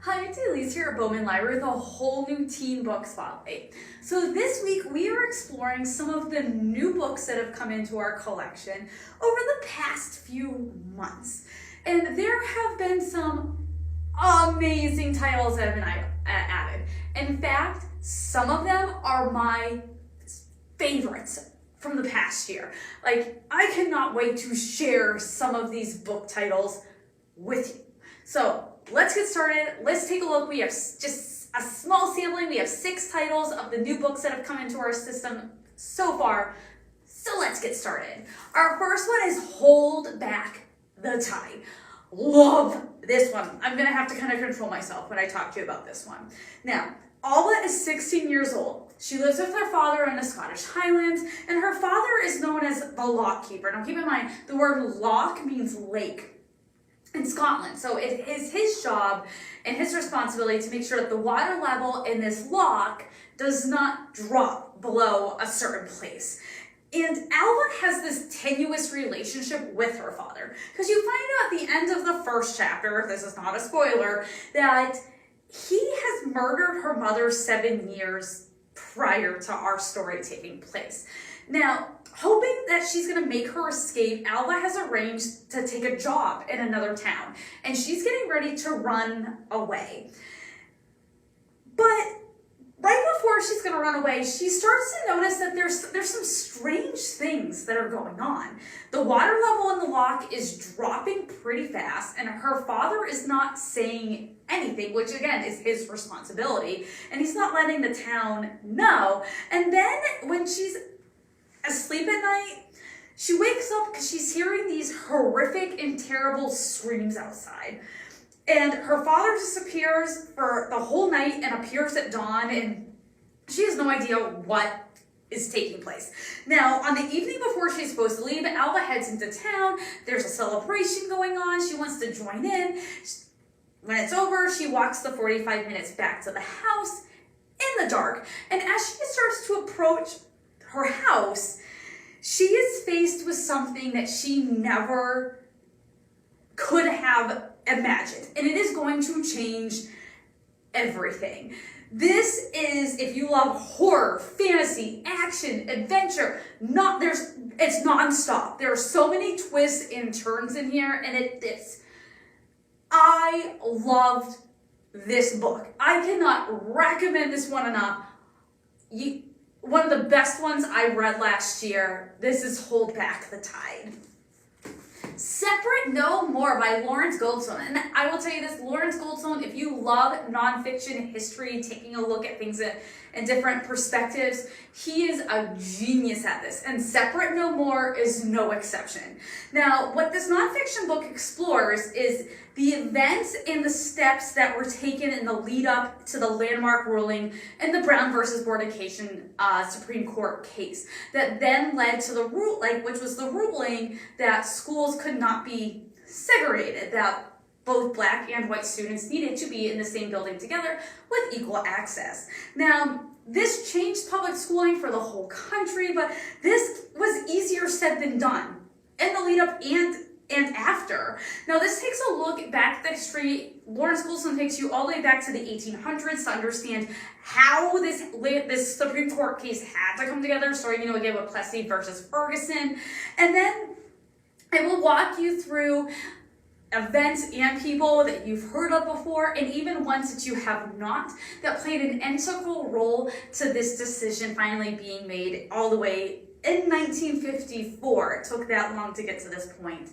Hi, it's Elise here at Bowman Library with a whole new teen book spotlight. So this week we are exploring some of the new books that have come into our collection over the past few months. And there have been some amazing titles that have been added. In fact, some of them are my favorites from the past year. Like, I cannot wait to share some of these book titles with you. So let's get started. Let's take a look. We have just a small sampling. We have 6 titles of the new books that have come into our system so far. So let's get started. Our first one is Hold Back the Tide. Love this one. I'm going to have to kind of control myself when I talk to you about this one. Now, Alba is 16 years old. She lives with her father in the Scottish Highlands, and her father is known as the Lockkeeper. Now keep in mind, the word lock means lake in Scotland. So it is his job and his responsibility to make sure that the water level in this lock does not drop below a certain place. And Alba has this tenuous relationship with her father, because you find out at the end of the first chapter, this is not a spoiler, that he has murdered her mother 7 years prior to our story taking place. Now, hoping that she's going to make her escape, Alba has arranged to take a job in another town, and she's getting ready to run away. But right before she's going to run away, she starts to notice that there's some strange things that are going on. The water level in the lock is dropping pretty fast, and her father is not saying anything, which again is his responsibility, and he's not letting the town know. And then when she's asleep at night, she wakes up because she's hearing these horrific and terrible screams outside. And her father disappears for the whole night and appears at dawn, and she has no idea what is taking place. Now, on the evening before she's supposed to leave, Alba heads into town. There's a celebration going on. She wants to join in. When it's over, she walks the 45 minutes back to the house in the dark. And as she starts to approach her house, she is faced with something that she never could have imagined, and it is going to change everything. This is, if you love horror, fantasy, action, adventure, it's nonstop. There are so many twists and turns in here, and I loved this book. I cannot recommend this one enough. One of the best ones I read last year. This is Hold Back the Tide. Separate No More by Lawrence Goldstone. And I will tell you this, Lawrence Goldstone, if you love nonfiction history, taking a look at things in different perspectives, he is a genius at this. And Separate No More is no exception. Now, what this nonfiction book explores is the events and the steps that were taken in the lead up to the landmark ruling in the Brown versus Board of Education Supreme Court case that then led to the which was the ruling that schools could not be segregated, that both black and white students needed to be in the same building together with equal access. Now, this changed public schooling for the whole country, but this was easier said than done in the lead up and after. Now, this takes a look back at the history. Lawrence Goldstone takes you all the way back to the 1800s to understand how this Supreme Court case had to come together, starting, again with Plessy versus Ferguson. And then it will walk you through events and people that you've heard of before, and even ones that you have not, that played an integral role to this decision finally being made all the way in 1954. It took that long to get to this point.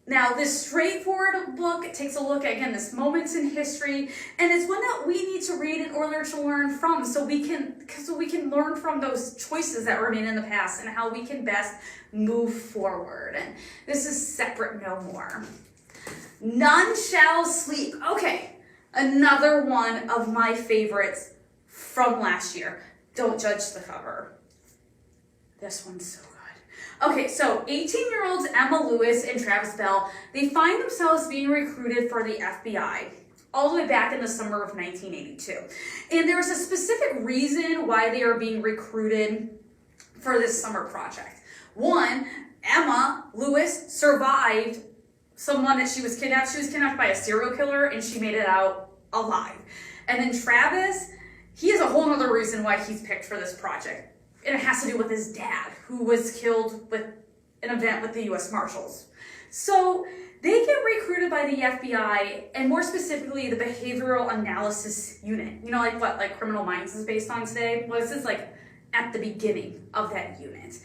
Now, this straightforward book takes a look at, again, this moments in history, and it's one that we need to read in order to learn from, so we can learn from those choices that were made in the past and how we can best move forward. And this is Separate No More. None Shall Sleep. Okay, another one of my favorites from last year. Don't judge the cover. This one's so good. Okay, so 18-year-olds Emma Lewis and Travis Bell, they find themselves being recruited for the FBI all the way back in the summer of 1982. And there's a specific reason why they are being recruited for this summer project. One, Emma Lewis survived someone that she was kidnapped. She was kidnapped by a serial killer and she made it out alive. And then Travis, he has a whole other reason why he's picked for this project. And it has to do with his dad, who was killed with an event with the US Marshals. So they get recruited by the FBI, and more specifically, the Behavioral Analysis Unit. You know, like what Criminal Minds is based on today? Well, this is like at the beginning of that unit.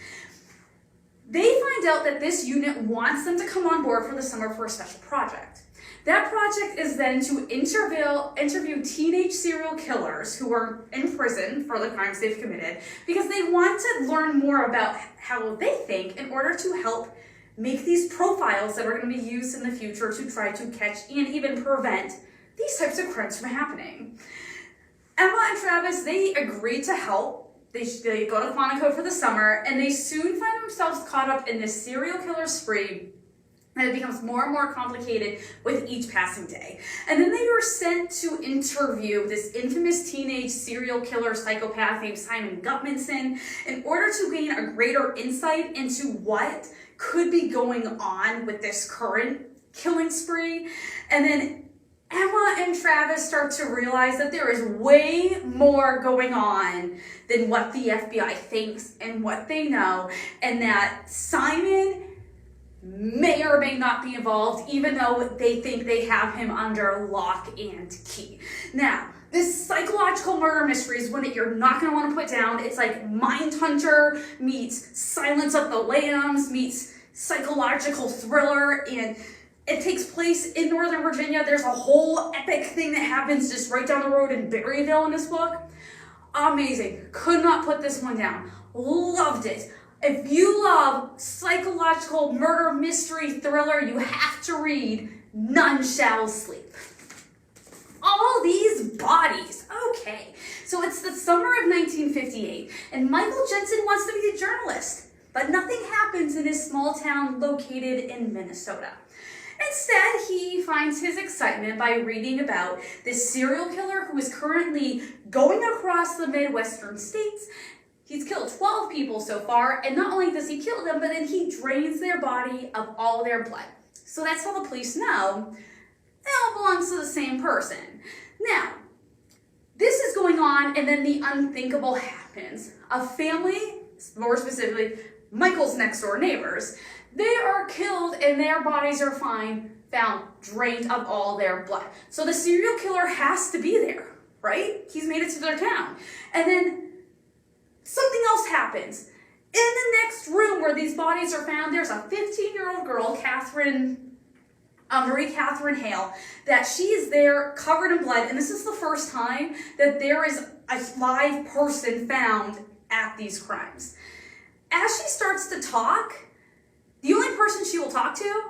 They find out that this unit wants them to come on board for the summer for a special project. That project is then to interview teenage serial killers who are in prison for the crimes they've committed, because they want to learn more about how they think in order to help make these profiles that are going to be used in the future to try to catch and even prevent these types of crimes from happening. Emma and Travis, they agree to help. They go to Quantico for the summer, and they soon find themselves caught up in this serial killer spree, and it becomes more and more complicated with each passing day. And then they were sent to interview this infamous teenage serial killer psychopath named Simon Gutmanson in order to gain a greater insight into what could be going on with this current killing spree. And then Emma and Travis start to realize that there is way more going on than what the FBI thinks and what they know, and that Simon may or may not be involved, even though they think they have him under lock and key. Now, this psychological murder mystery is one that you're not going to want to put down. It's like Mindhunter meets Silence of the Lambs meets psychological thriller, and it takes place in Northern Virginia. There's a whole epic thing that happens just right down the road in Berryville in this book. Amazing. Could not put this one down. Loved it. If you love psychological murder mystery thriller, you have to read None Shall Sleep. All these bodies. Okay. So it's the summer of 1958, and Michael Jensen wants to be a journalist, but nothing happens in his small town located in Minnesota. Instead, he finds his excitement by reading about this serial killer who is currently going across the Midwestern states. He's killed 12 people so far, and not only does he kill them, but then he drains their body of all their blood. So that's how the police know it all belongs to the same person. Now, this is going on, and then the unthinkable happens. A family, more specifically, Michael's next door neighbors, they are killed and their bodies are found drained of all their blood. So the serial killer has to be there, right? He's made it to their town. And then something else happens. In the next room where these bodies are found, there's a 15-year-old girl, Marie Catherine Hale, that she is there covered in blood. And this is the first time that there is a live person found at these crimes. As she starts to talk, the only person she will talk to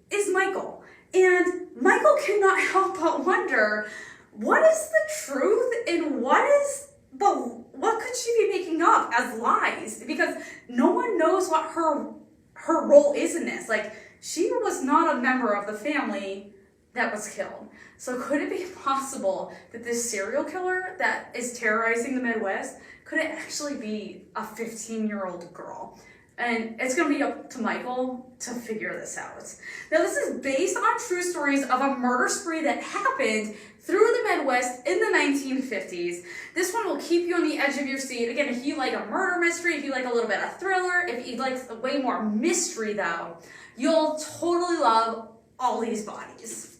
is Michael. And Michael cannot help but wonder, what is the truth and what could she be making up as lies? Because no one knows what her role is in this. Like, she was not a member of the family that was killed. So could it be possible that this serial killer that is terrorizing the Midwest, could it actually be a 15-year-old girl? And it's going to be up to Michael to figure this out. Now, this is based on true stories of a murder spree that happened through the Midwest in the 1950s. This one will keep you on the edge of your seat. Again, if you like a murder mystery, if you like a little bit of thriller, if you like way more mystery, though, you'll totally love all these bodies.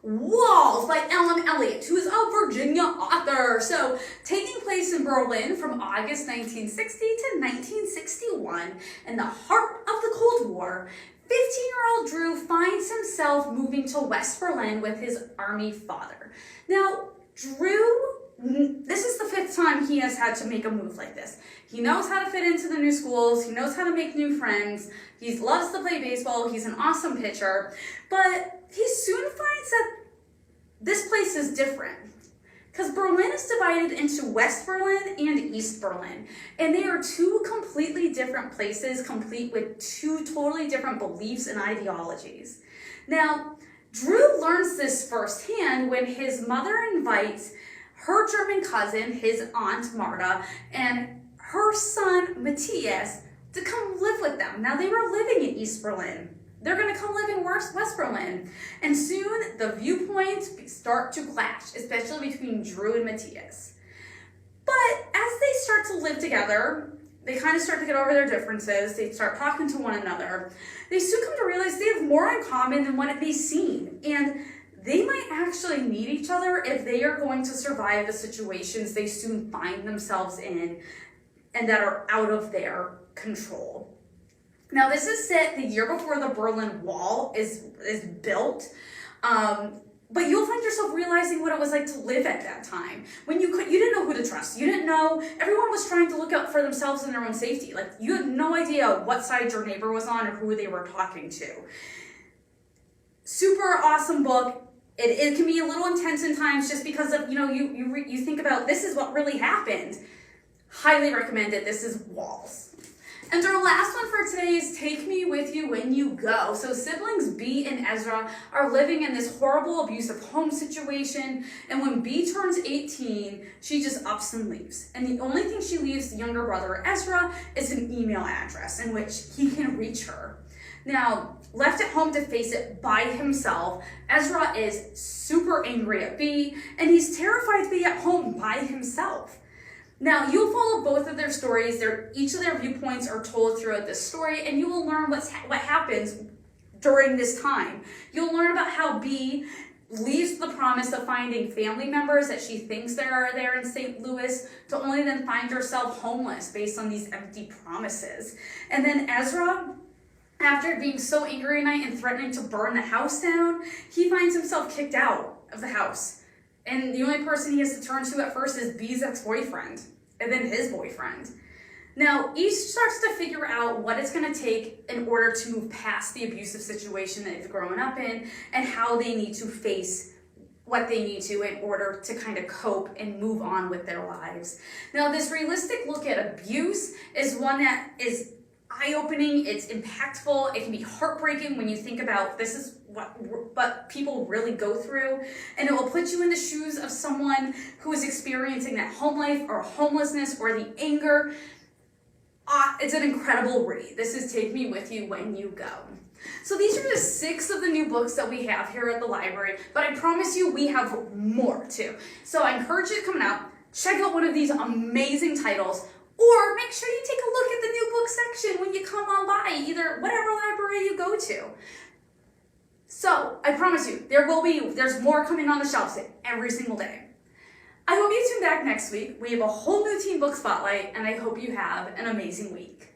Walls by L.M. Eliot, who is a Virginia author. So, taking place in Berlin from August 1960 to 1961, in the heart of the Cold War, 15-year-old Drew finds himself moving to West Berlin with his army father. Now, Drew, this is the 5th time he has had to make a move like this. He knows how to fit into the new schools. He knows how to make new friends. He loves to play baseball. He's an awesome pitcher. But he soon finds that this place is different, because Berlin is divided into West Berlin and East Berlin. And they are two completely different places, complete with two totally different beliefs and ideologies. Now, Drew learns this firsthand when his mother invites her German cousin, his aunt Marta, and her son Matthias to come live with them. Now, they were living in East Berlin They're going to come live in West Berlin. And soon the viewpoints start to clash, especially between Drew and Matthias. But as they start to live together, they kind of start to get over their differences. They start talking to one another. They soon come to realize they have more in common than what it may seem. And they might actually need each other if they are going to survive the situations they soon find themselves in and that are out of their control. Now, this is set the year before the Berlin Wall is built. But you'll find yourself realizing what it was like to live at that time. When you didn't know who to trust. You didn't know, everyone was trying to look out for themselves and their own safety. Like, you had no idea what side your neighbor was on or who they were talking to. Super awesome book. It can be a little intense in times just because of, you think about this is what really happened. Highly recommend it. This is Walls. And our last one for today is Take Me With You When You Go. So siblings B and Ezra are living in this horrible abusive home situation. And when B turns 18, she just ups and leaves. And the only thing she leaves the younger brother Ezra is an email address in which he can reach her. Now, left at home to face it by himself, Ezra is super angry at B, and he's terrified to be at home by himself. Now, you'll follow both of their stories. Each of their viewpoints are told throughout this story, and you will learn what happens during this time. You'll learn about how B leaves the promise of finding family members that she thinks are there in St. Louis to only then find herself homeless based on these empty promises. And then Ezra, after being so angry at night and threatening to burn the house down, he finds himself kicked out of the house. And the only person he has to turn to at first is B's ex-boyfriend, and then his boyfriend. Now, each starts to figure out what it's going to take in order to move past the abusive situation that they've grown up in, and how they need to face what they need to in order to kind of cope and move on with their lives. Now, this realistic look at abuse is one that is eye-opening, it's impactful, it can be heartbreaking when you think about this is what people really go through, and it will put you in the shoes of someone who is experiencing that home life or homelessness or the anger. It's an incredible read. This is Take Me With You When You Go. So these are just 6 of the new books that we have here at the library, but I promise you we have more too. So I encourage you to come out, check out one of these amazing titles, or make sure you take a look at the new book section when you come on by, either whatever library you go to. So I promise you, there's more coming on the shelves every single day. I hope you tune back next week. We have a whole new teen book spotlight, and I hope you have an amazing week.